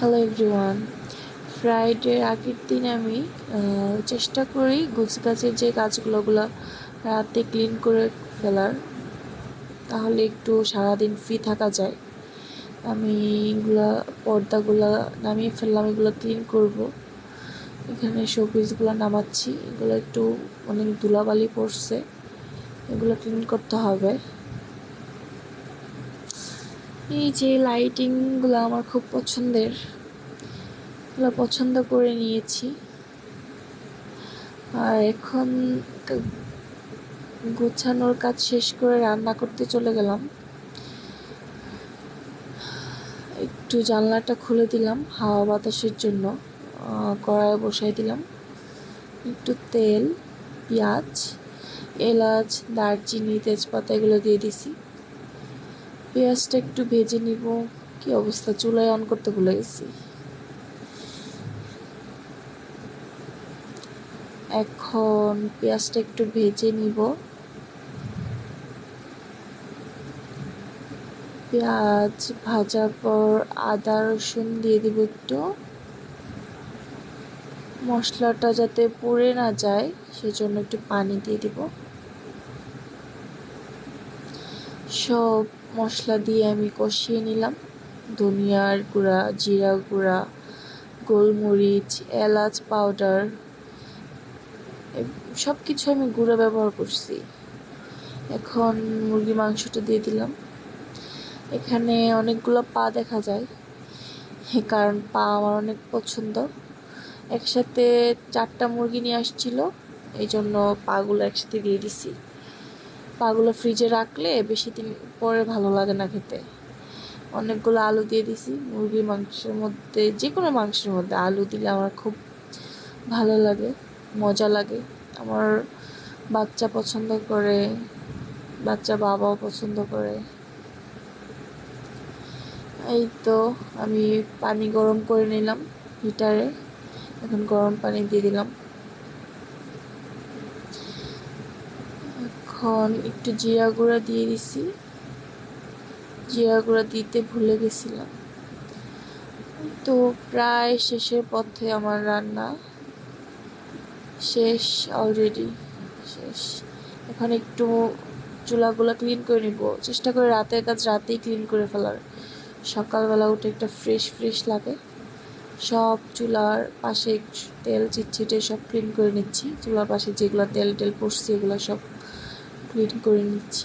Hello everyone. ফ্রাইডের আগের দিন আমি চেষ্টা করি গাছের যে গাছগুলোগুলো রাতে ক্লিন করে ফেলার, তাহলে একটু সারাদিন ফ্রি থাকা যায়। আমি এগুলা পর্দাগুলো নামিয়ে ফেললাম, এগুলো ক্লিন করব। এখানে শোপিসগুলো নামাচ্ছি, এগুলো একটু অনেক ধুলাবালি পড়ছে, এগুলো ক্লিন করতে হবে। এই যে লাইটিংগুলো আমার খুব পছন্দের, এগুলো পছন্দ করে নিয়েছি। আর এখন গোছানোর কাজ শেষ করে রান্না করতে চলে গেলাম। একটু জানলাটা খুলে দিলাম হাওয়া বাতাসের জন্য। কড়াইয়ে বসাই দিলাম একটু তেল, পেঁয়াজ, এলাচ, দারচিনি, তেজপাতা এগুলো দিয়ে দিছি। পেঁয়াজটা একটু ভেজে নিব। কি অবস্থা, চুলায় অন করতে ভুলে গেছি। এখন পেঁয়াজটা একটু ভেজে নিব। পেঁয়াজ ভাজার পর আদা রসুন দিয়ে দিব একটু। মশলাটা যাতে পুড়ে না যায় সেজন্য একটু পানি দিয়ে দিব। সব মশলা দিয়ে আমি কষিয়ে নিলাম। ধনিয়ার গুঁড়া, জিরা গুঁড়া, গোলমরিচ, এলাচ পাউডার, সব কিছু আমি গুঁড়া ব্যবহার করছি। এখন মুরগি মাংসটা দিয়ে দিলাম। এখানে অনেকগুলো পা দেখা যায়, কারণ পা আমার অনেক পছন্দ। একসাথে 4টা মুরগি নিয়ে আসছিল, এই জন্য পাগুলো একসাথে দিয়ে দিছি। পাগুলো ফ্রিজে রাখলে বেশি দিন পরে ভালো লাগে না খেতে। অনেকগুলো আলু দিয়ে দিছি। মুরগির মাংসের মধ্যে, যে কোনো মাংসের মধ্যে আলু দিলে আমার খুব ভালো লাগে, মজা লাগে। আমার বাচ্চা পছন্দ করে, বাচ্চা বাবাও পছন্দ করে। এই তো আমি পানি গরম করে নিলাম হিটারে। এখন গরম পানি দিয়ে দিলাম। এখন একটু জিরা গুঁড়া দিয়ে দিছি, জিরা গুঁড়া দিতে ভুলে গেছিলাম। তো প্রায় শেষের পথে, আমার রান্না শেষ, অলরেডি শেষ। এখন একটু চুলাগুলো ক্লিন করে নিব। চেষ্টা করে রাতের কাজ রাতেই ক্লিন করে ফেলার, সকালবেলা উঠে একটা ফ্রেশ ফ্রেশ লাগে। সব চুলার পাশে তেল চিটচিটে সব ক্লিন করে নিচ্ছি। চুলার পাশে যেগুলো তেল পড়ছে এগুলো সব ক্লিন করে নিচ্ছি।